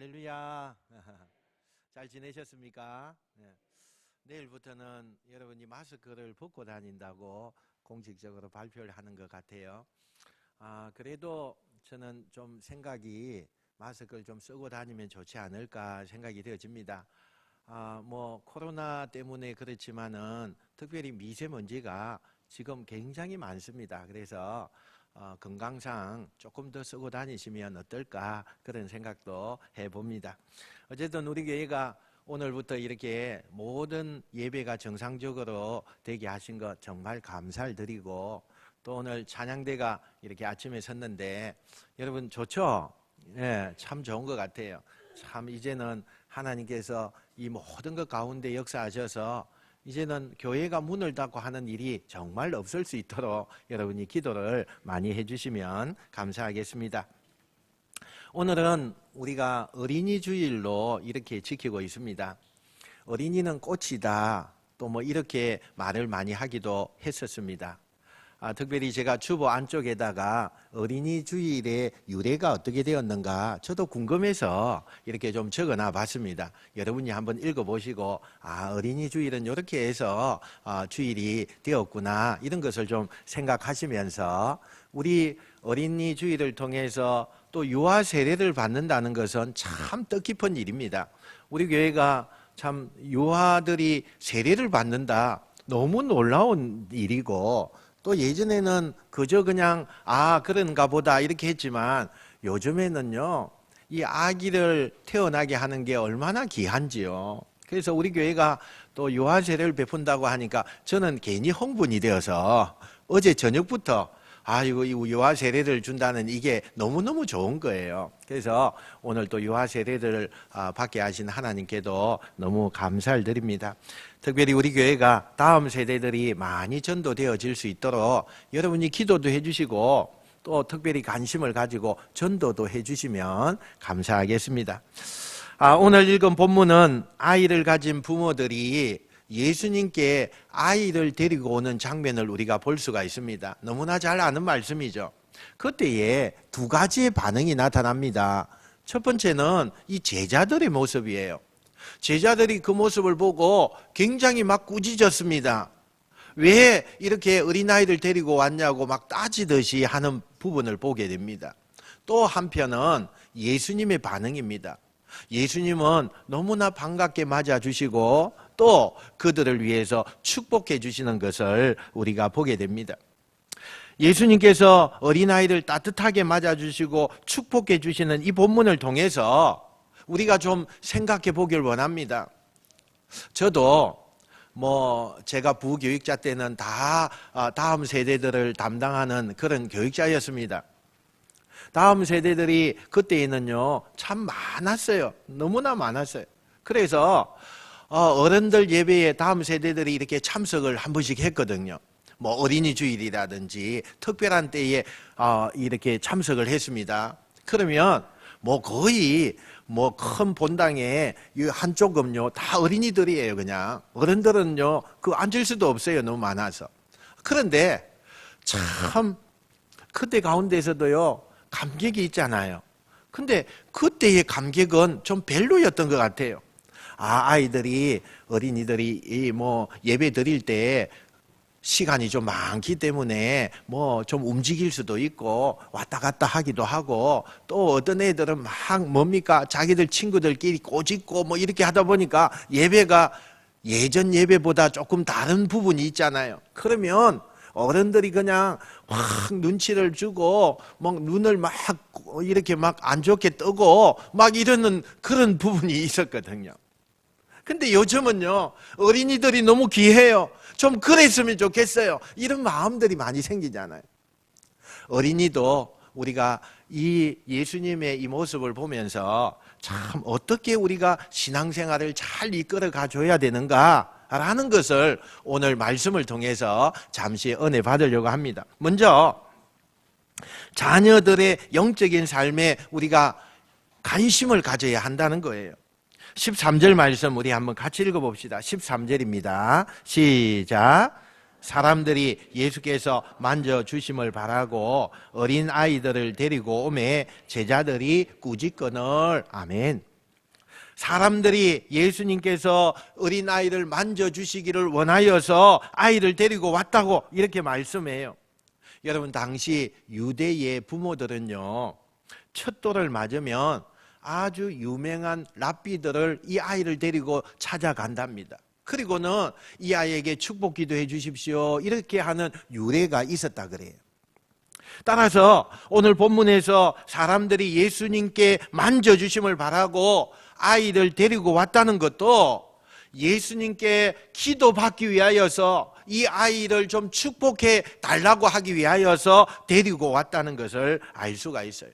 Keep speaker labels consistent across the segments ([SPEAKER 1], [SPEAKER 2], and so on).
[SPEAKER 1] 할렐루야. 잘 지내셨습니까? 네. 내일부터는 여러분이 마스크를 벗고 다닌다고 공식적으로 발표를 하는 것 같아요. 그래도 저는 좀 생각이 마스크를 좀 쓰고 다니면 좋지 않을까 생각이 되어집니다. 코로나 때문에 그렇지만은 특별히 미세먼지가 지금 굉장히 많습니다. 그래서 건강상 조금 더 쓰고 다니시면 어떨까 그런 생각도 해봅니다. 어쨌든 우리 교회가 오늘부터 이렇게 모든 예배가 정상적으로 되게 하신 것 정말 감사를 드리고, 또 오늘 찬양대가 이렇게 아침에 섰는데 여러분 좋죠? 예, 참 좋은 것 같아요. 참 이제는 하나님께서 이 모든 것 가운데 역사하셔서 이제는 교회가 문을 닫고 하는 일이 정말 없을 수 있도록 여러분이 기도를 많이 해주시면 감사하겠습니다. 오늘은 우리가 어린이 주일로 이렇게 지키고 있습니다. 어린이는 꽃이다, 또 뭐 이렇게 말을 많이 하기도 했었습니다. 특별히 제가 주보 안쪽에다가 어린이 주일의 유래가 어떻게 되었는가 저도 궁금해서 이렇게 좀 적어놔 봤습니다. 여러분이 한번 읽어보시고 어린이 주일은 이렇게 해서 주일이 되었구나 이런 것을 좀 생각하시면서, 우리 어린이 주일을 통해서 또 유아 세례를 받는다는 것은 참 뜻깊은 일입니다. 우리 교회가 참 유아들이 세례를 받는다, 너무 놀라운 일이고, 또 예전에는 그저 그냥 그런가 보다 이렇게 했지만 요즘에는요 이 아기를 태어나게 하는 게 얼마나 귀한지요. 그래서 우리 교회가 또 유아 세례를 베푼다고 하니까 저는 괜히 흥분이 되어서 어제 저녁부터 이거 유아 세례를 준다는 이게 너무너무 좋은 거예요. 그래서 오늘 또 유아 세례를 받게 하신 하나님께도 너무 감사를 드립니다. 특별히 우리 교회가 다음 세대들이 많이 전도되어질 수 있도록 여러분이 기도도 해주시고 또 특별히 관심을 가지고 전도도 해주시면 감사하겠습니다. 오늘 읽은 본문은 아이를 가진 부모들이 예수님께 아이를 데리고 오는 장면을 우리가 볼 수가 있습니다. 너무나 잘 아는 말씀이죠. 그때에 두 가지의 반응이 나타납니다. 첫 번째는 이 제자들의 모습이에요. 제자들이 그 모습을 보고 굉장히 막 꾸짖었습니다. 왜 이렇게 어린아이를 데리고 왔냐고 막 따지듯이 하는 부분을 보게 됩니다. 또 한편은 예수님의 반응입니다. 예수님은 너무나 반갑게 맞아주시고 또 그들을 위해서 축복해 주시는 것을 우리가 보게 됩니다. 예수님께서 어린아이를 따뜻하게 맞아주시고 축복해 주시는 이 본문을 통해서 우리가 좀 생각해 보길 원합니다. 저도 제가 부교육자 때는 다 다음 세대들을 담당하는 그런 교육자였습니다. 다음 세대들이 그때에는요 참 많았어요. 너무나 많았어요. 그래서 어른들 예배에 다음 세대들이 이렇게 참석을 한 번씩 했거든요. 어린이 주일이라든지 특별한 때에 이렇게 참석을 했습니다. 그러면 거의 큰 본당에 한쪽은요 다 어린이들이에요. 그냥 어른들은요 앉을 수도 없어요. 너무 많아서. 그런데 참 그때 가운데서도요 감격이 있잖아요. 근데 그때의 감격은 좀 별로였던 것 같아요. 아이들이 어린이들이 예배 드릴 때 시간이 좀 많기 때문에 좀 움직일 수도 있고 왔다 갔다 하기도 하고, 또 어떤 애들은 막 자기들 친구들끼리 꼬집고 이렇게 하다 보니까 예배가 예전 예배보다 조금 다른 부분이 있잖아요. 그러면 어른들이 그냥 확 눈치를 주고 눈을 막 이렇게 안 좋게 뜨고 이러는 그런 부분이 있었거든요. 근데 요즘은요 어린이들이 너무 귀해요. 좀 그랬으면 좋겠어요. 이런 마음들이 많이 생기잖아요. 어린이도 우리가 이 예수님의 이 모습을 보면서 참 어떻게 우리가 신앙생활을 잘 이끌어 가줘야 되는가 라는 것을 오늘 말씀을 통해서 잠시 은혜 받으려고 합니다. 먼저 자녀들의 영적인 삶에 우리가 관심을 가져야 한다는 거예요. 13절 말씀 우리 한번 같이 읽어봅시다. 13절입니다. 시작. 사람들이 예수께서 만져주심을 바라고 어린 아이들을 데리고 오매 제자들이 꾸짖거늘. 아멘. 사람들이 예수님께서 어린아이를 만져주시기를 원하여서 아이를 데리고 왔다고 이렇게 말씀해요. 여러분, 당시 유대의 부모들은요, 첫 돌을 맞으면 아주 유명한 랍비들을 이 아이를 데리고 찾아간답니다. 그리고는 이 아이에게 축복 기도해 주십시오 이렇게 하는 유래가 있었다 그래요. 따라서 오늘 본문에서 사람들이 예수님께 만져주심을 바라고 아이를 데리고 왔다는 것도 예수님께 기도받기 위하여서 이 아이를 좀 축복해 달라고 하기 위하여서 데리고 왔다는 것을 알 수가 있어요.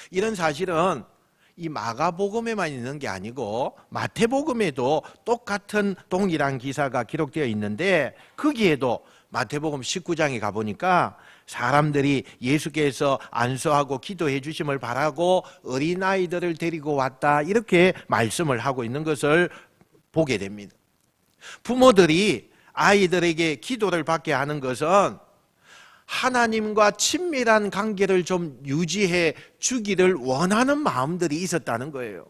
[SPEAKER 1] 이런 사실은 이 마가복음에만 있는 게 아니고 마태복음에도 똑같은 동일한 기사가 기록되어 있는데, 거기에도 마태복음 19장에 가보니까 사람들이 예수께서 안수하고 기도해 주심을 바라고 어린아이들을 데리고 왔다 이렇게 말씀을 하고 있는 것을 보게 됩니다. 부모들이 아이들에게 기도를 받게 하는 것은 하나님과 친밀한 관계를 좀 유지해 주기를 원하는 마음들이 있었다는 거예요.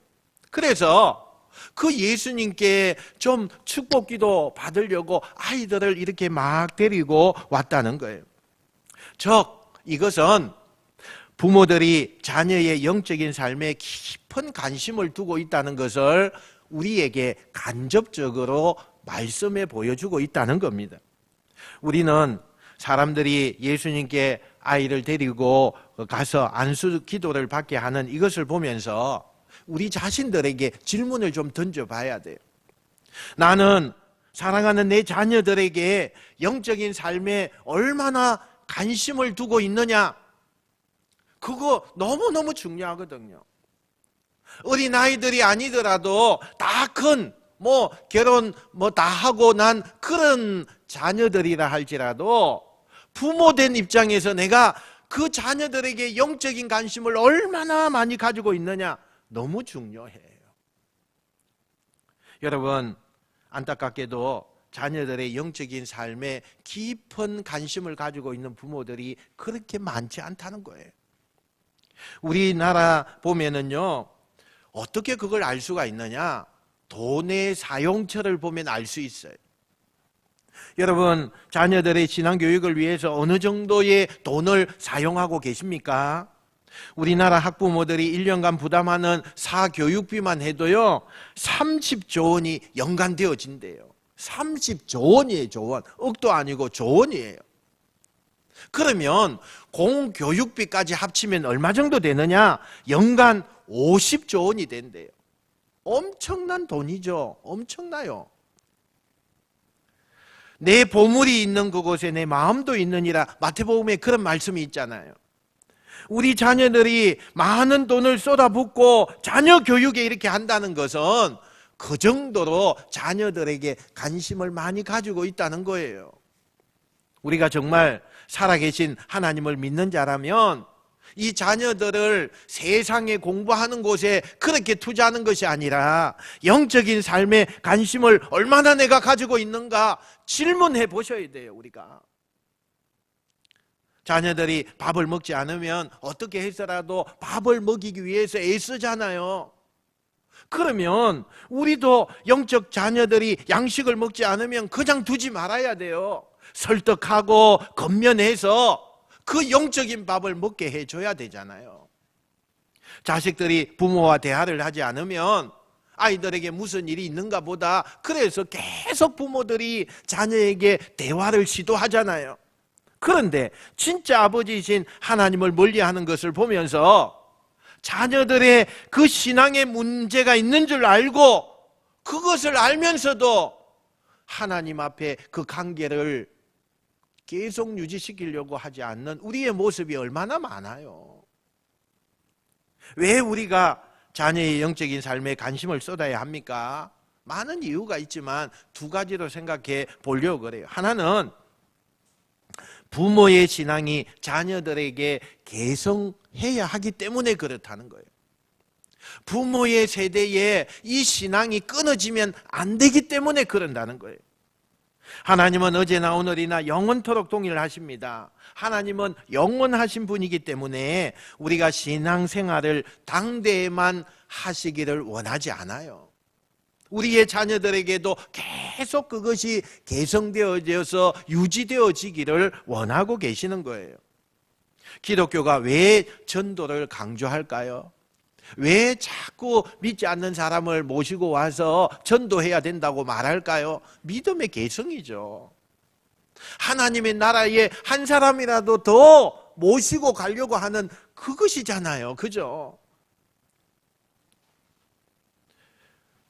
[SPEAKER 1] 그래서 그 예수님께 좀 축복 기도 받으려고 아이들을 이렇게 막 데리고 왔다는 거예요. 즉, 이것은 부모들이 자녀의 영적인 삶에 깊은 관심을 두고 있다는 것을 우리에게 간접적으로 말씀해 보여주고 있다는 겁니다. 우리는 사람들이 예수님께 아이를 데리고 가서 안수 기도를 받게 하는 이것을 보면서 우리 자신들에게 질문을 좀 던져봐야 돼요. 나는 사랑하는 내 자녀들에게 영적인 삶에 얼마나 관심을 두고 있느냐? 그거 너무너무 중요하거든요. 어린아이들이 아니더라도 다 큰 결혼 다 하고 난 그런 자녀들이라 할지라도 부모된 입장에서 내가 그 자녀들에게 영적인 관심을 얼마나 많이 가지고 있느냐, 너무 중요해요. 여러분, 안타깝게도 자녀들의 영적인 삶에 깊은 관심을 가지고 있는 부모들이 그렇게 많지 않다는 거예요. 우리나라 보면은요, 어떻게 그걸 알 수가 있느냐? 돈의 사용처를 보면 알 수 있어요. 여러분, 자녀들의 신앙교육을 위해서 어느 정도의 돈을 사용하고 계십니까? 우리나라 학부모들이 1년간 부담하는 사교육비만 해도요 30조 원이 연간 되어진대요. 30조 원이에요. 조원. 억도 아니고 조원이에요. 그러면 공교육비까지 합치면 얼마 정도 되느냐? 연간 50조 원이 된대요. 엄청난 돈이죠. 엄청나요. 내 보물이 있는 그곳에 내 마음도 있느니라, 마태복음에 그런 말씀이 있잖아요. 우리 자녀들이 많은 돈을 쏟아붓고 자녀 교육에 이렇게 한다는 것은 그 정도로 자녀들에게 관심을 많이 가지고 있다는 거예요. 우리가 정말 살아계신 하나님을 믿는 자라면 이 자녀들을 세상에 공부하는 곳에 그렇게 투자하는 것이 아니라 영적인 삶에 관심을 얼마나 내가 가지고 있는가 질문해 보셔야 돼요. 우리가 자녀들이 밥을 먹지 않으면 어떻게 해서라도 밥을 먹이기 위해서 애쓰잖아요. 그러면 우리도 영적 자녀들이 양식을 먹지 않으면 그냥 두지 말아야 돼요. 설득하고 건면해서 그 영적인 밥을 먹게 해줘야 되잖아요. 자식들이 부모와 대화를 하지 않으면 아이들에게 무슨 일이 있는가 보다, 그래서 계속 부모들이 자녀에게 대화를 시도하잖아요. 그런데 진짜 아버지이신 하나님을 멀리하는 것을 보면서 자녀들의 그 신앙에 문제가 있는 줄 알고 그것을 알면서도 하나님 앞에 그 관계를 계속 유지시키려고 하지 않는 우리의 모습이 얼마나 많아요. 왜 우리가 자녀의 영적인 삶에 관심을 쏟아야 합니까? 많은 이유가 있지만 두 가지로 생각해 보려고 그래요. 하나는 부모의 신앙이 자녀들에게 계승해야 하기 때문에 그렇다는 거예요. 부모의 세대에 이 신앙이 끊어지면 안 되기 때문에 그런다는 거예요. 하나님은 어제나 오늘이나 영원토록 동일하십니다. 하나님은 영원하신 분이기 때문에 우리가 신앙생활을 당대에만 하시기를 원하지 않아요. 우리의 자녀들에게도 계속 그것이 개성되어져서 유지되어지기를 원하고 계시는 거예요. 기독교가 왜 전도를 강조할까요? 왜 자꾸 믿지 않는 사람을 모시고 와서 전도해야 된다고 말할까요? 믿음의 개성이죠. 하나님의 나라에 한 사람이라도 더 모시고 가려고 하는 그것이잖아요. 그죠?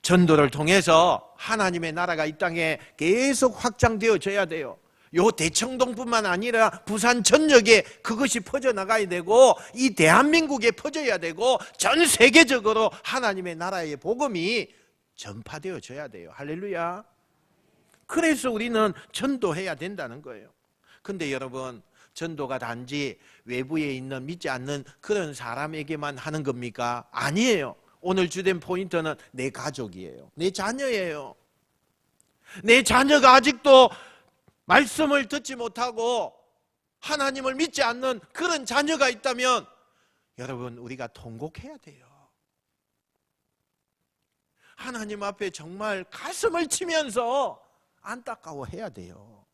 [SPEAKER 1] 전도를 통해서 하나님의 나라가 이 땅에 계속 확장되어져야 돼요. 요 대청동뿐만 아니라 부산 전역에 그것이 퍼져나가야 되고 이 대한민국에 퍼져야 되고 전 세계적으로 하나님의 나라의 복음이 전파되어져야 돼요. 할렐루야. 그래서 우리는 전도해야 된다는 거예요. 근데 여러분, 전도가 단지 외부에 있는 믿지 않는 그런 사람에게만 하는 겁니까? 아니에요. 오늘 주된 포인트는 내 가족이에요. 내 자녀예요. 내 자녀가 아직도 말씀을 듣지 못하고 하나님을 믿지 않는 그런 자녀가 있다면 여러분, 우리가 통곡해야 돼요. 하나님 앞에 정말 가슴을 치면서 안타까워해야 돼요.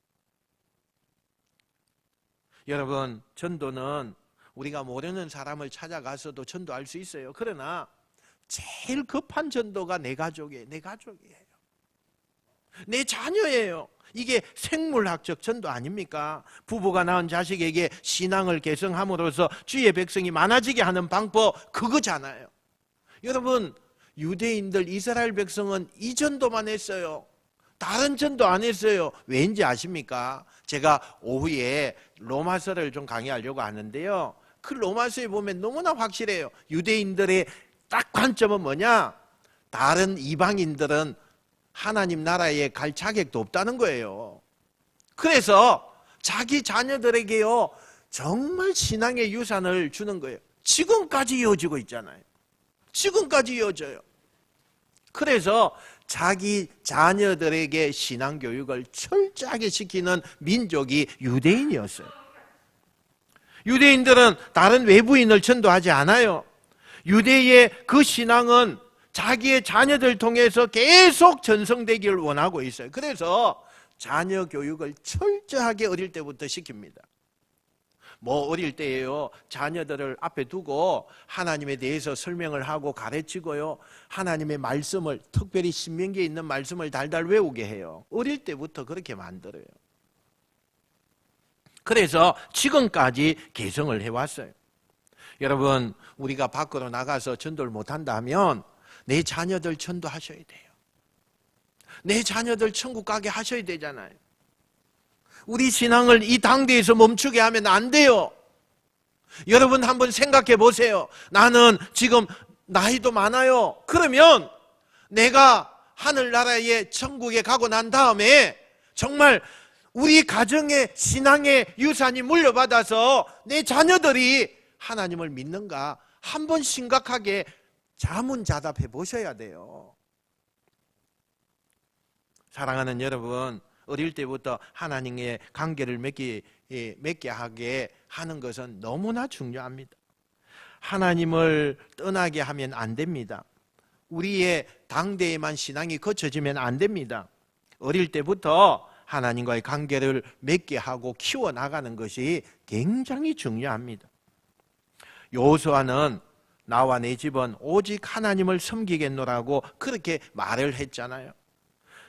[SPEAKER 1] 여러분, 전도는 우리가 모르는 사람을 찾아가서도 전도할 수 있어요. 그러나 제일 급한 전도가 내 가족이에요. 내 가족이에요. 내 자녀예요. 이게 생물학적 전도 아닙니까? 부부가 낳은 자식에게 신앙을 개성함으로써 주의 백성이 많아지게 하는 방법, 그거잖아요. 여러분, 유대인들, 이스라엘 백성은 이 전도만 했어요. 다른 전도 안 했어요. 왠지 아십니까? 제가 오후에 로마서를 좀 강의하려고 하는데요, 그 로마서에 보면 너무나 확실해요. 유대인들의 딱 관점은 뭐냐? 다른 이방인들은 하나님 나라에 갈 자격도 없다는 거예요. 그래서 자기 자녀들에게요, 정말 신앙의 유산을 주는 거예요. 지금까지 이어지고 있잖아요. 지금까지 이어져요. 그래서 자기 자녀들에게 신앙교육을 철저하게 시키는 민족이 유대인이었어요. 유대인들은 다른 외부인을 전도하지 않아요. 유대의 그 신앙은 자기의 자녀들 통해서 계속 전성되기를 원하고 있어요. 그래서 자녀 교육을 철저하게 어릴 때부터 시킵니다. 뭐 어릴 때에요, 자녀들을 앞에 두고 하나님에 대해서 설명을 하고 가르치고요, 하나님의 말씀을, 특별히 신명기에 있는 말씀을 달달 외우게 해요. 어릴 때부터 그렇게 만들어요. 그래서 지금까지 개성을 해왔어요. 여러분, 우리가 밖으로 나가서 전도를 못한다면 내 자녀들 전도하셔야 돼요. 내 자녀들 천국 가게 하셔야 되잖아요. 우리 신앙을 이 당대에서 멈추게 하면 안 돼요. 여러분, 한번 생각해 보세요. 나는 지금 나이도 많아요. 그러면 내가 하늘나라의 천국에 가고 난 다음에 정말 우리 가정의 신앙의 유산이 물려받아서 내 자녀들이 하나님을 믿는가 한번 심각하게 자문자답해 보셔야 돼요. 사랑하는 여러분, 어릴 때부터 하나님의 관계를 맺게 하게 하는 것은 너무나 중요합니다. 하나님을 떠나게 하면 안 됩니다. 우리의 당대에만 신앙이 거쳐지면 안 됩니다. 어릴 때부터 하나님과의 관계를 맺게 하고 키워나가는 것이 굉장히 중요합니다. 여호수아는 나와 내 집은 오직 하나님을 섬기겠노라고 그렇게 말을 했잖아요.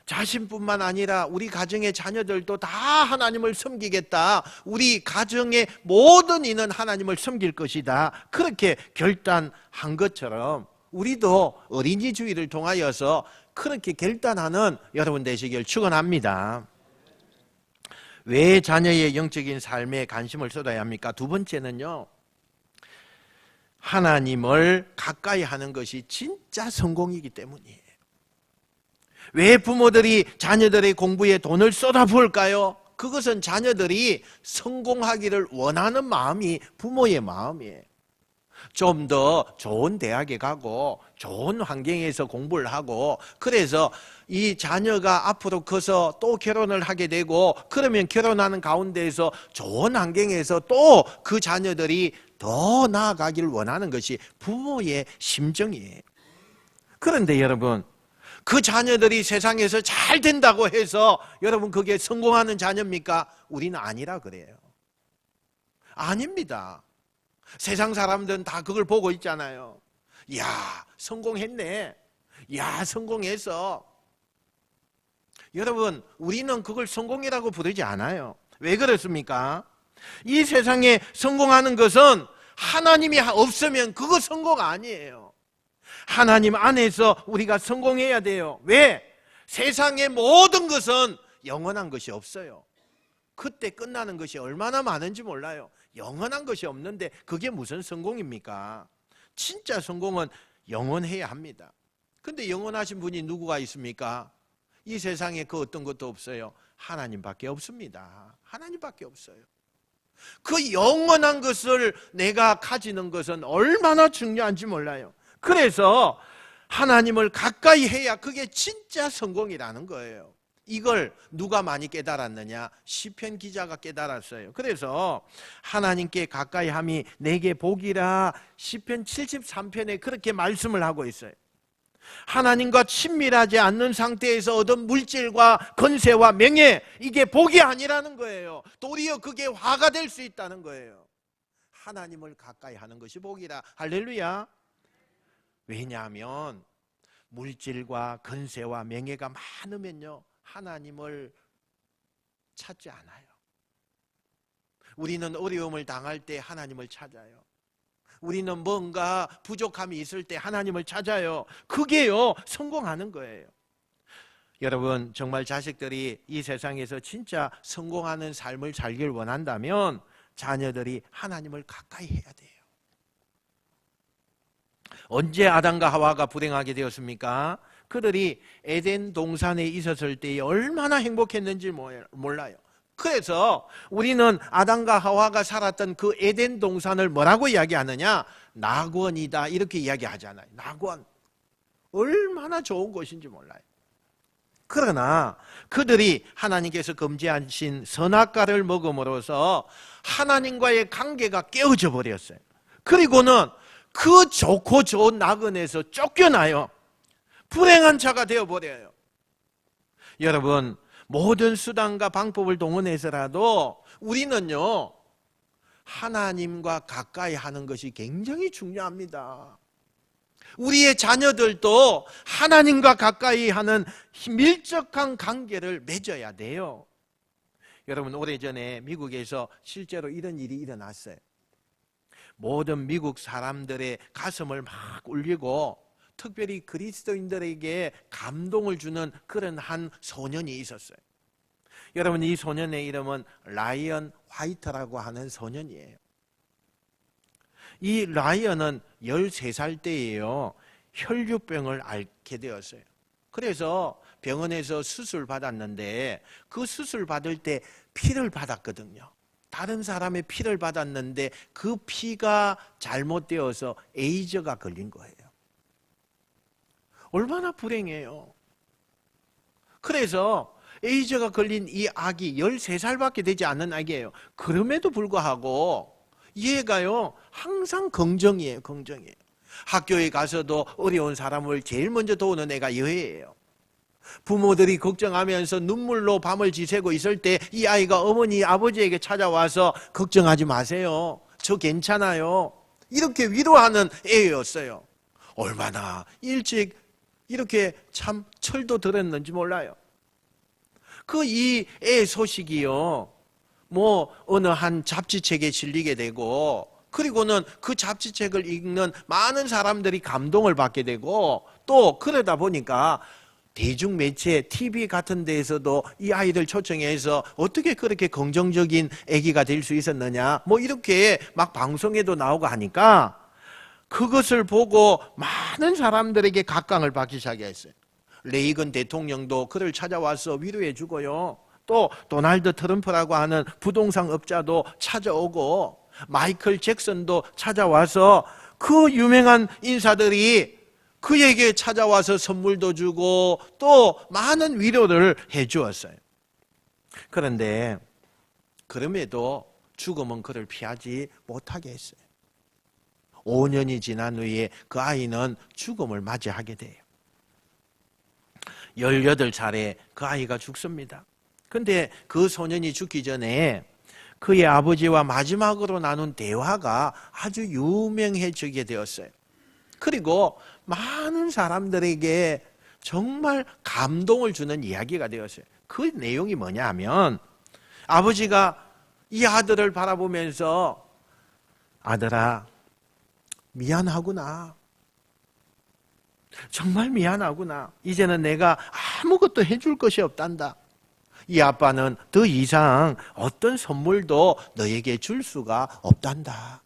[SPEAKER 1] 자신뿐만 아니라 우리 가정의 자녀들도 다 하나님을 섬기겠다. 우리 가정의 모든 이는 하나님을 섬길 것이다. 그렇게 결단한 것처럼 우리도 어린이 주일을 통하여서 그렇게 결단하는 여러분 되시길 축원합니다. 왜 자녀의 영적인 삶에 관심을 쏟아야 합니까? 두 번째는요, 하나님을 가까이 하는 것이 진짜 성공이기 때문이에요. 왜 부모들이 자녀들의 공부에 돈을 쏟아부을까요? 그것은 자녀들이 성공하기를 원하는 마음이 부모의 마음이에요. 좀 더 좋은 대학에 가고 좋은 환경에서 공부를 하고, 그래서 이 자녀가 앞으로 커서 또 결혼을 하게 되고, 그러면 결혼하는 가운데에서 좋은 환경에서 또 그 자녀들이 더 나아가길 원하는 것이 부모의 심정이에요. 그런데 여러분, 그 자녀들이 세상에서 잘 된다고 해서 여러분 그게 성공하는 자녀입니까? 우리는 아니라 그래요. 아닙니다. 세상 사람들은 다 그걸 보고 있잖아요. 야, 성공했네. 야, 성공해서. 여러분, 우리는 그걸 성공이라고 부르지 않아요. 왜 그렇습니까? 이 세상에 성공하는 것은 하나님이 없으면 그거 성공 아니에요. 하나님 안에서 우리가 성공해야 돼요. 왜? 세상의 모든 것은 영원한 것이 없어요. 그때 끝나는 것이 얼마나 많은지 몰라요. 영원한 것이 없는데 그게 무슨 성공입니까? 진짜 성공은 영원해야 합니다. 근데 영원하신 분이 누구가 있습니까? 이 세상에 그 어떤 것도 없어요. 하나님밖에 없습니다. 하나님밖에 없어요. 그 영원한 것을 내가 가지는 것은 얼마나 중요한지 몰라요. 그래서 하나님을 가까이 해야 그게 진짜 성공이라는 거예요. 이걸 누가 많이 깨달았느냐? 시편 기자가 깨달았어요. 그래서 하나님께 가까이 함이 내게 복이라 시편 73편에 그렇게 말씀을 하고 있어요. 하나님과 친밀하지 않는 상태에서 얻은 물질과 권세와 명예, 이게 복이 아니라는 거예요. 도리어 그게 화가 될 수 있다는 거예요. 하나님을 가까이 하는 것이 복이라. 할렐루야. 왜냐하면 물질과 권세와 명예가 많으면요, 하나님을 찾지 않아요. 우리는 어려움을 당할 때 하나님을 찾아요. 우리는 뭔가 부족함이 있을 때 하나님을 찾아요. 그게요, 성공하는 거예요. 여러분, 정말 자식들이 이 세상에서 진짜 성공하는 삶을 살길 원한다면 자녀들이 하나님을 가까이 해야 돼요. 언제 아담과 하와가 불행하게 되었습니까? 그들이 에덴 동산에 있었을 때 얼마나 행복했는지 몰라요. 그래서 우리는 아담과 하와가 살았던 그 에덴 동산을 뭐라고 이야기하느냐? 낙원이다, 이렇게 이야기하잖아요. 낙원. 얼마나 좋은 곳인지 몰라요. 그러나 그들이 하나님께서 금지하신 선악과를 먹음으로써 하나님과의 관계가 깨어져 버렸어요. 그리고는 그 좋고 좋은 낙원에서 쫓겨나요. 불행한 자가 되어버려요. 여러분, 모든 수단과 방법을 동원해서라도 우리는요, 하나님과 가까이 하는 것이 굉장히 중요합니다. 우리의 자녀들도 하나님과 가까이 하는 밀접한 관계를 맺어야 돼요. 여러분, 오래전에 미국에서 실제로 이런 일이 일어났어요. 모든 미국 사람들의 가슴을 막 울리고 특별히 그리스도인들에게 감동을 주는 그런 한 소년이 있었어요. 여러분, 이 소년의 이름은 라이언 화이트라고 하는 소년이에요. 이 라이언은 13살 때예요, 혈류병을 앓게 되었어요. 그래서 병원에서 수술 받았는데 그 수술 받을 때 피를 받았거든요. 다른 사람의 피를 받았는데 그 피가 잘못되어서 에이즈가 걸린 거예요. 얼마나 불행해요. 그래서 에이즈가 걸린 이 아기, 13살밖에 되지 않는 아기예요. 그럼에도 불구하고 얘가요, 항상 긍정이에요. 긍정이에요. 학교에 가서도 어려운 사람을 제일 먼저 도우는 애가 여애예요. 부모들이 걱정하면서 눈물로 밤을 지새고 있을 때 이 아이가 어머니, 아버지에게 찾아와서 걱정하지 마세요, 저 괜찮아요, 이렇게 위로하는 애였어요. 얼마나 일찍 이렇게 참 철도 들었는지 몰라요. 그 이 애 소식이요, 뭐 어느 한 잡지책에 실리게 되고, 그리고는 그 잡지책을 읽는 많은 사람들이 감동을 받게 되고, 또 그러다 보니까 대중매체, TV 같은 데에서도 이 아이를 초청해서 어떻게 그렇게 긍정적인 아기가 될 수 있었느냐, 뭐 이렇게 막 방송에도 나오고 하니까 그것을 보고 많은 사람들에게 각광을 받기 시작했어요. 레이건 대통령도 그를 찾아와서 위로해 주고요, 또 도널드 트럼프라고 하는 부동산 업자도 찾아오고, 마이클 잭슨도 찾아와서 그 유명한 인사들이 그에게 찾아와서 선물도 주고 또 많은 위로를 해 주었어요. 그런데 그럼에도 죽음은 그를 피하지 못하게 했어요. 5년이 지난 후에 그 아이는 죽음을 맞이하게 돼요. 18살에 그 아이가 죽습니다. 근데 그 소년이 죽기 전에 그의 아버지와 마지막으로 나눈 대화가 아주 유명해지게 되었어요. 그리고 많은 사람들에게 정말 감동을 주는 이야기가 되었어요. 그 내용이 뭐냐 하면 아버지가 이 아들을 바라보면서 아들아, 미안하구나. 정말 미안하구나. 이제는 내가 아무것도 해줄 것이 없단다. 이 아빠는 더 이상 어떤 선물도 너에게 줄 수가 없단다.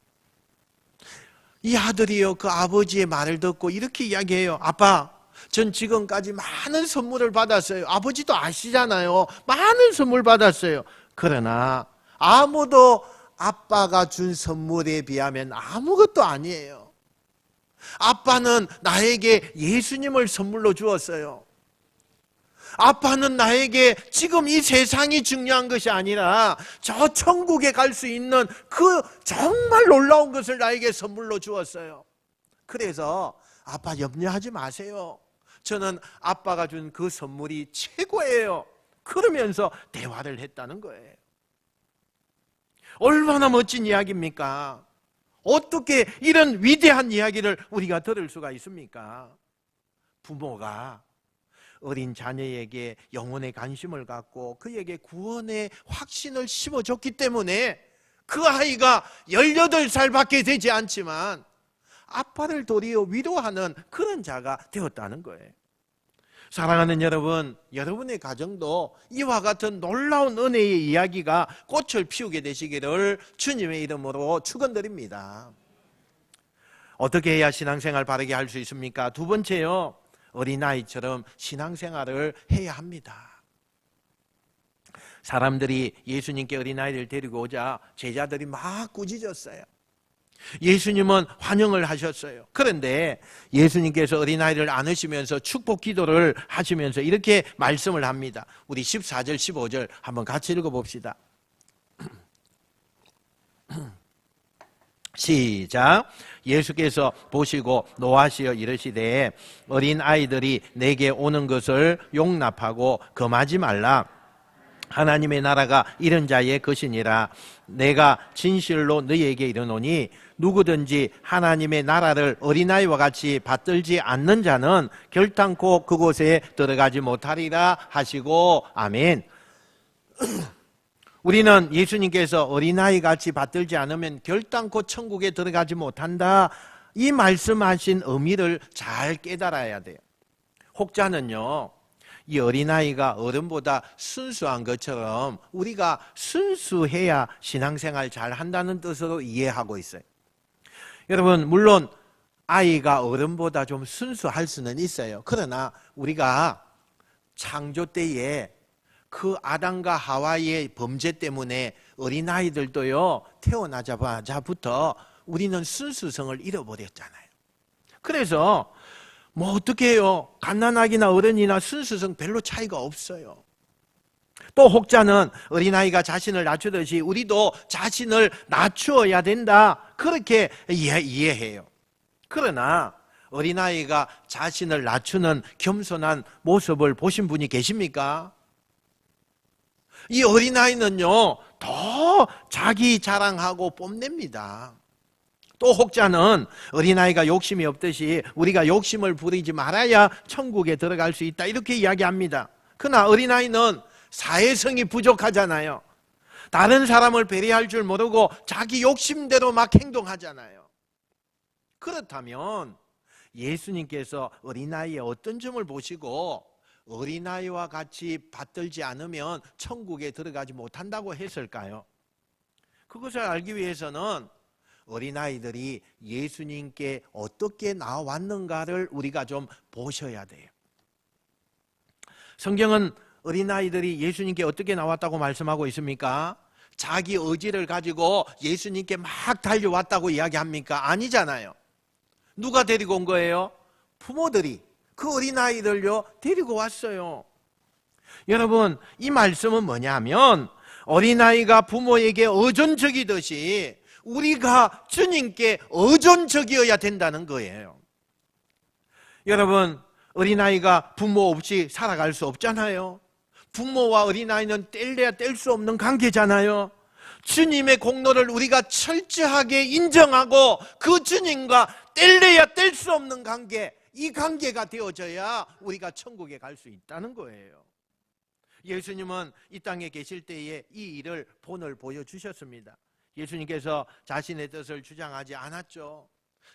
[SPEAKER 1] 이 아들이요, 그 아버지의 말을 듣고 이렇게 이야기해요. 아빠, 전 지금까지 많은 선물을 받았어요. 아버지도 아시잖아요. 많은 선물 받았어요. 그러나 아무도 아빠가 준 선물에 비하면 아무것도 아니에요. 아빠는 나에게 예수님을 선물로 주었어요. 아빠는 나에게 지금 이 세상이 중요한 것이 아니라 저 천국에 갈 수 있는 그 정말 놀라운 것을 나에게 선물로 주었어요. 그래서 아빠 염려하지 마세요. 저는 아빠가 준 그 선물이 최고예요. 그러면서 대화를 했다는 거예요. 얼마나 멋진 이야기입니까? 어떻게 이런 위대한 이야기를 우리가 들을 수가 있습니까? 부모가 어린 자녀에게 영혼의 관심을 갖고 그에게 구원의 확신을 심어줬기 때문에 그 아이가 18살밖에 되지 않지만 아빠를 도리어 위로하는 그런 자가 되었다는 거예요. 사랑하는 여러분, 여러분의 가정도 이와 같은 놀라운 은혜의 이야기가 꽃을 피우게 되시기를 주님의 이름으로 축원드립니다. 어떻게 해야 신앙생활 바르게 할 수 있습니까? 두 번째요, 어린아이처럼 신앙생활을 해야 합니다. 사람들이 예수님께 어린아이를 데리고 오자 제자들이 막 꾸짖었어요. 예수님은 환영을 하셨어요. 그런데 예수님께서 어린아이를 안으시면서 축복 기도를 하시면서 이렇게 말씀을 합니다. 우리 14절 15절 한번 같이 읽어봅시다. 시작. 예수께서 보시고 노하시어 이르시되 어린 아이들이 내게 오는 것을 용납하고 금하지 말라. 하나님의 나라가 이런 자의 것이니라. 내가 진실로 너희에게 이르노니 누구든지 하나님의 나라를 어린아이와 같이 받들지 않는 자는 결단코 그곳에 들어가지 못하리라 하시고 아멘. 우리는 예수님께서 어린아이 같이 받들지 않으면 결단코 천국에 들어가지 못한다, 이 말씀하신 의미를 잘 깨달아야 돼요. 혹자는요, 이 어린아이가 어른보다 순수한 것처럼 우리가 순수해야 신앙생활 잘 한다는 뜻으로 이해하고 있어요. 여러분, 물론 아이가 어른보다 좀 순수할 수는 있어요. 그러나 우리가 창조 때에 그 아담과 하와의 범죄 때문에 어린아이들도요, 태어나자마자부터 우리는 순수성을 잃어버렸잖아요. 그래서 뭐 어떻게 해요? 갓난아기나 어른이나 순수성 별로 차이가 없어요. 또 혹자는 어린아이가 자신을 낮추듯이 우리도 자신을 낮추어야 된다, 그렇게 이해해요. 그러나 어린아이가 자신을 낮추는 겸손한 모습을 보신 분이 계십니까? 이 어린아이는요, 더 자기 자랑하고 뽐냅니다. 또 혹자는 어린아이가 욕심이 없듯이 우리가 욕심을 부리지 말아야 천국에 들어갈 수 있다, 이렇게 이야기합니다. 그러나 어린아이는 사회성이 부족하잖아요. 다른 사람을 배려할 줄 모르고 자기 욕심대로 막 행동하잖아요. 그렇다면 예수님께서 어린아이의 어떤 점을 보시고 어린아이와 같이 받들지 않으면 천국에 들어가지 못한다고 했을까요? 그것을 알기 위해서는 어린아이들이 예수님께 어떻게 나왔는가를 우리가 좀 보셔야 돼요. 성경은 어린아이들이 예수님께 어떻게 나왔다고 말씀하고 있습니까? 자기 의지를 가지고 예수님께 막 달려왔다고 이야기합니까? 아니잖아요. 누가 데리고 온 거예요? 부모들이 그 어린아이들요 데리고 왔어요. 여러분, 이 말씀은 뭐냐면 어린아이가 부모에게 의존적이듯이 우리가 주님께 의존적이어야 된다는 거예요. 여러분, 어린아이가 부모 없이 살아갈 수 없잖아요. 부모와 어린아이는 뗄래야 뗄 수 없는 관계잖아요. 주님의 공로를 우리가 철저하게 인정하고 그 주님과 뗄래야 뗄 수 없는 관계, 이 관계가 되어져야 우리가 천국에 갈 수 있다는 거예요. 예수님은 이 땅에 계실 때에 이 일을 본을 보여주셨습니다. 예수님께서 자신의 뜻을 주장하지 않았죠.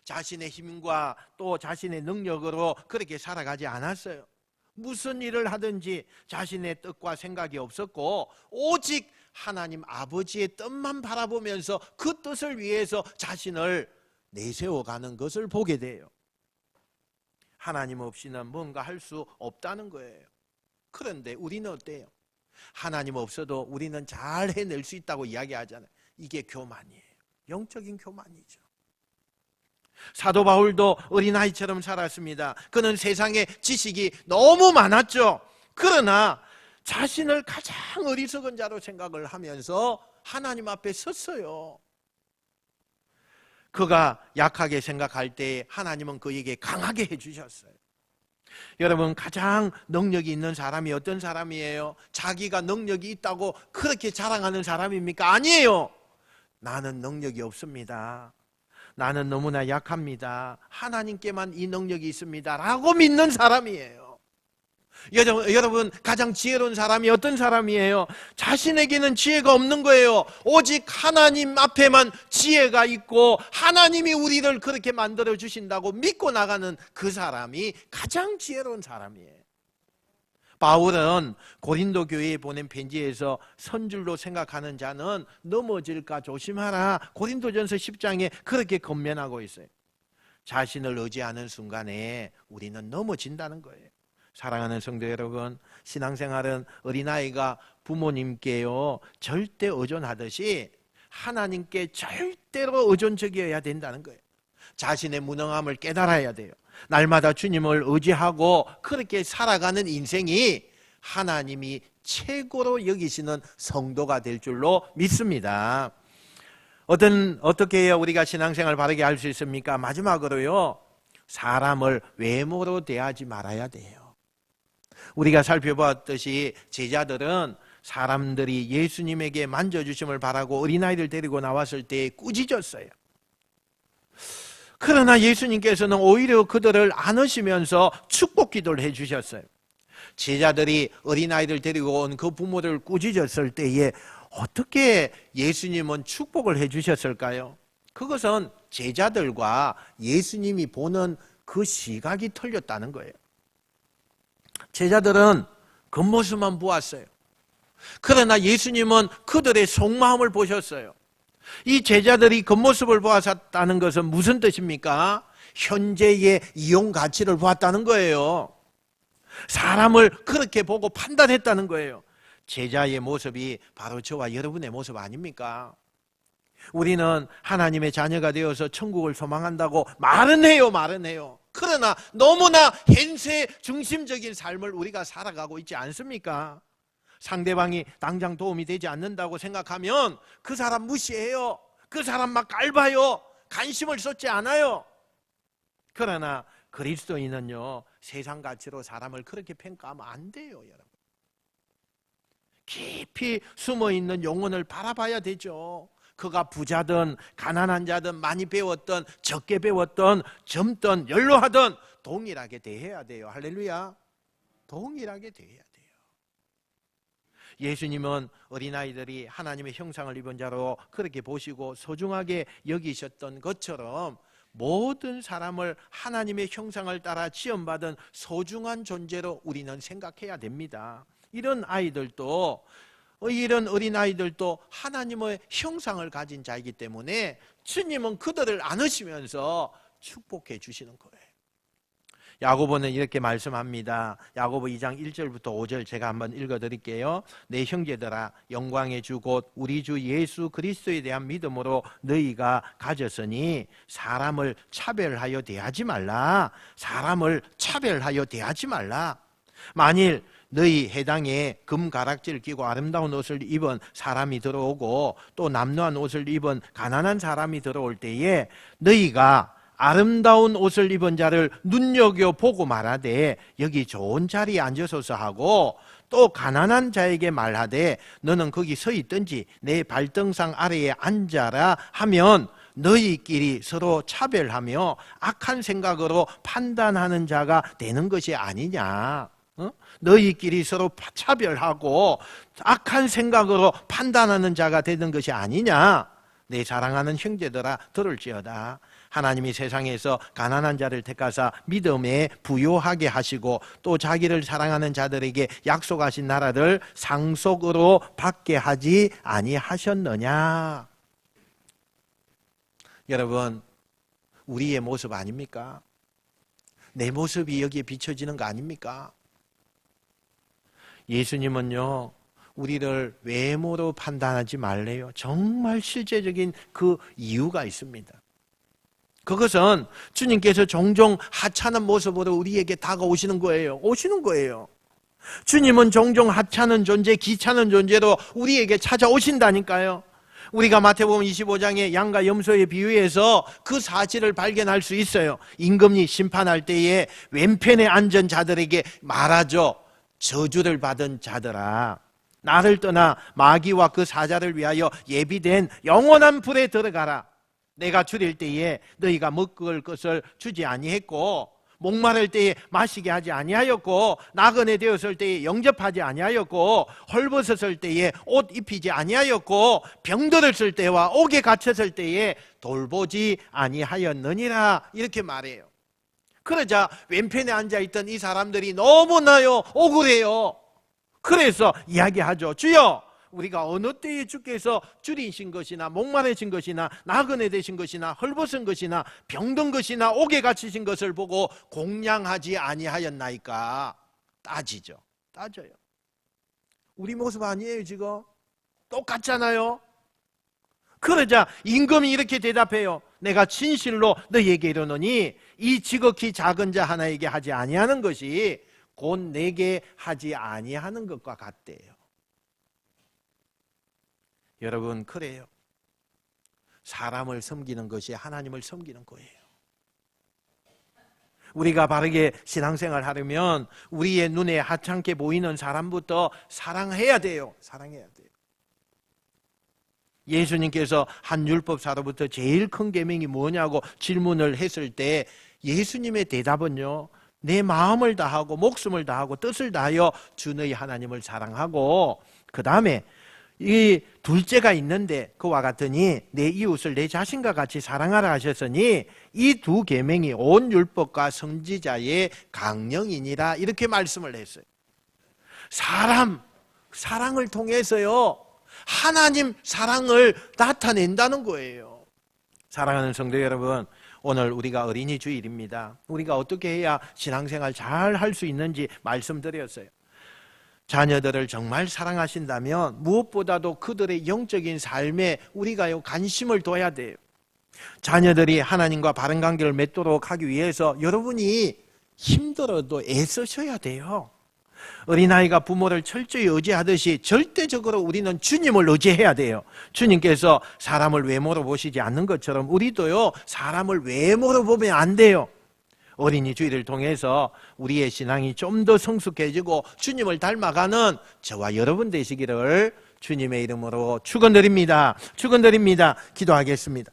[SPEAKER 1] 자신의 힘과 또 자신의 능력으로 그렇게 살아가지 않았어요. 무슨 일을 하든지 자신의 뜻과 생각이 없었고 오직 하나님 아버지의 뜻만 바라보면서 그 뜻을 위해서 자신을 내세워가는 것을 보게 돼요. 하나님 없이는 뭔가 할 수 없다는 거예요. 그런데 우리는 어때요? 하나님 없어도 우리는 잘 해낼 수 있다고 이야기하잖아요. 이게 교만이에요. 영적인 교만이죠. 사도 바울도 어린아이처럼 살았습니다. 그는 세상에 지식이 너무 많았죠. 그러나 자신을 가장 어리석은 자로 생각을 하면서 하나님 앞에 섰어요. 그가 약하게 생각할 때 하나님은 그에게 강하게 해주셨어요. 여러분, 가장 능력이 있는 사람이 어떤 사람이에요? 자기가 능력이 있다고 그렇게 자랑하는 사람입니까? 아니에요. 나는 능력이 없습니다. 나는 너무나 약합니다. 하나님께만 이 능력이 있습니다 라고 믿는 사람이에요. 여러분, 가장 지혜로운 사람이 어떤 사람이에요? 자신에게는 지혜가 없는 거예요. 오직 하나님 앞에만 지혜가 있고 하나님이 우리를 그렇게 만들어 주신다고 믿고 나가는 그 사람이 가장 지혜로운 사람이에요. 바울은 고린도 교회에 보낸 편지에서 선줄로 생각하는 자는 넘어질까 조심하라, 고린도전서 10장에 그렇게 권면하고 있어요. 자신을 의지하는 순간에 우리는 넘어진다는 거예요. 사랑하는 성도 여러분, 신앙생활은 어린아이가 부모님께요 절대 의존하듯이 하나님께 절대로 의존적이어야 된다는 거예요. 자신의 무능함을 깨달아야 돼요. 날마다 주님을 의지하고 그렇게 살아가는 인생이 하나님이 최고로 여기시는 성도가 될 줄로 믿습니다. 어떻게 해야 우리가 신앙생활 바르게 할 수 있습니까? 마지막으로요, 사람을 외모로 대하지 말아야 돼요. 우리가 살펴보았듯이 제자들은 사람들이 예수님에게 만져주심을 바라고 어린아이를 데리고 나왔을 때 꾸짖었어요. 그러나 예수님께서는 오히려 그들을 안으시면서 축복 기도를 해주셨어요. 제자들이 어린아이들 데리고 온 그 부모를 꾸짖었을 때에 어떻게 예수님은 축복을 해주셨을까요? 그것은 제자들과 예수님이 보는 그 시각이 틀렸다는 거예요. 제자들은 겉모습만 보았어요. 그러나 예수님은 그들의 속마음을 보셨어요. 이 제자들이 겉모습을 보았다는 것은 무슨 뜻입니까? 현재의 이용 가치를 보았다는 거예요. 사람을 그렇게 보고 판단했다는 거예요. 제자의 모습이 바로 저와 여러분의 모습 아닙니까? 우리는 하나님의 자녀가 되어서 천국을 소망한다고 말은 해요. 그러나 너무나 현세 중심적인 삶을 우리가 살아가고 있지 않습니까? 상대방이 당장 도움이 되지 않는다고 생각하면 그 사람 무시해요. 그 사람 막 깔봐요. 관심을 쏟지 않아요. 그러나 그리스도인은요, 세상 가치로 사람을 그렇게 평가하면 안 돼요, 여러분. 깊이 숨어있는 영혼을 바라봐야 되죠. 그가 부자든 가난한 자든 많이 배웠든 적게 배웠든 젊든 연로하든 동일하게 대해야 돼요. 할렐루야. 동일하게 대해야 돼요. 예수님은 어린아이들이 하나님의 형상을 입은 자로 그렇게 보시고 소중하게 여기셨던 것처럼 모든 사람을 하나님의 형상을 따라 지음받은 소중한 존재로 우리는 생각해야 됩니다. 이런 어린아이들도 하나님의 형상을 가진 자이기 때문에 주님은 그들을 안으시면서 축복해 주시는 거예요. 야고보는 이렇게 말씀합니다. 야고보 2장 1절부터 5절 제가 한번 읽어드릴게요. 내 형제들아, 영광의 주 곧 우리 주 예수 그리스도에 대한 믿음으로 너희가 가졌으니 사람을 차별하여 대하지 말라. 사람을 차별하여 대하지 말라. 만일 너희 해당에 금가락지를 끼고 아름다운 옷을 입은 사람이 들어오고 또 남루한 옷을 입은 가난한 사람이 들어올 때에 너희가 아름다운 옷을 입은 자를 눈여겨보고 말하되 여기 좋은 자리에 앉으소서 하고 또 가난한 자에게 말하되 너는 거기 서 있든지 내 발등상 아래에 앉아라 하면 너희끼리 서로 차별하며 악한 생각으로 판단하는 자가 되는 것이 아니냐. 너희끼리 서로 차별하고 악한 생각으로 판단하는 자가 되는 것이 아니냐. 내 사랑하는 형제들아, 들을지어다. 하나님이 세상에서 가난한 자를 택하사 믿음에 부요하게 하시고 또 자기를 사랑하는 자들에게 약속하신 나라를 상속으로 받게 하지 아니하셨느냐. 여러분, 우리의 모습 아닙니까? 내 모습이 여기에 비춰지는 거 아닙니까? 예수님은요, 우리를 외모로 판단하지 말래요. 정말 실제적인 그 이유가 있습니다. 그것은 주님께서 종종 하찮은 모습으로 우리에게 다가오시는 거예요. 오시는 거예요. 주님은 종종 하찮은 존재, 귀찮은 존재로 우리에게 찾아오신다니까요. 우리가 마태복음 25장의 양과 염소의 비유에서 그 사실을 발견할 수 있어요. 임금이 심판할 때에 왼편에 앉은 자들에게 말하죠. 저주를 받은 자들아, 나를 떠나 마귀와 그 사자를 위하여 예비된 영원한 불에 들어가라. 내가 줄일 때에 너희가 먹을 것을 주지 아니했고 목마를 때에 마시게 하지 아니하였고 나그네 되었을 때에 영접하지 아니하였고 헐벗었을 때에 옷 입히지 아니하였고 병들었을 때와 옥에 갇혔을 때에 돌보지 아니하였느니라. 이렇게 말해요. 그러자 왼편에 앉아있던 이 사람들이 너무나요 억울해요. 그래서 이야기하죠. 주여, 우리가 어느 때에 주께서 줄이신 것이나 목마르신 것이나 나그네 되신 것이나 헐벗은 것이나 병든 것이나 옥에 갇히신 것을 보고 공양하지 아니하였나이까. 따져요. 우리 모습 아니에요 지금? 똑같잖아요. 그러자 임금이 이렇게 대답해요. 내가 진실로 너희에게 이르노니 이 지극히 작은 자 하나에게 하지 아니하는 것이 곧 내게 하지 아니하는 것과 같대요. 여러분, 그래요. 사람을 섬기는 것이 하나님을 섬기는 거예요. 우리가 바르게 신앙생활 하려면 우리의 눈에 하찮게 보이는 사람부터 사랑해야 돼요. 사랑해야 돼요. 예수님께서 한 율법사로부터 제일 큰 계명이 뭐냐고 질문을 했을 때 예수님의 대답은요, 내 마음을 다하고 목숨을 다하고 뜻을 다하여 주 너희 하나님을 사랑하고 그 다음에 이 둘째가 있는데 그와 같으니 내 이웃을 내 자신과 같이 사랑하라 하셨으니 이 두 계명이 온 율법과 선지자의 강령이니라. 이렇게 말씀을 했어요. 사랑을 통해서요 하나님 사랑을 나타낸다는 거예요. 사랑하는 성도 여러분, 오늘 우리가 어린이 주일입니다. 우리가 어떻게 해야 신앙생활 잘 할 수 있는지 말씀드렸어요. 자녀들을 정말 사랑하신다면 무엇보다도 그들의 영적인 삶에 우리가 관심을 둬야 돼요. 자녀들이 하나님과 바른 관계를 맺도록 하기 위해서 여러분이 힘들어도 애쓰셔야 돼요. 어린아이가 부모를 철저히 의지하듯이 절대적으로 우리는 주님을 의지해야 돼요. 주님께서 사람을 외모로 보시지 않는 것처럼 우리도요 사람을 외모로 보면 안 돼요. 어린이 주일을 통해서 우리의 신앙이 좀 더 성숙해지고 주님을 닮아가는 저와 여러분 되시기를 주님의 이름으로 축원드립니다. 기도하겠습니다.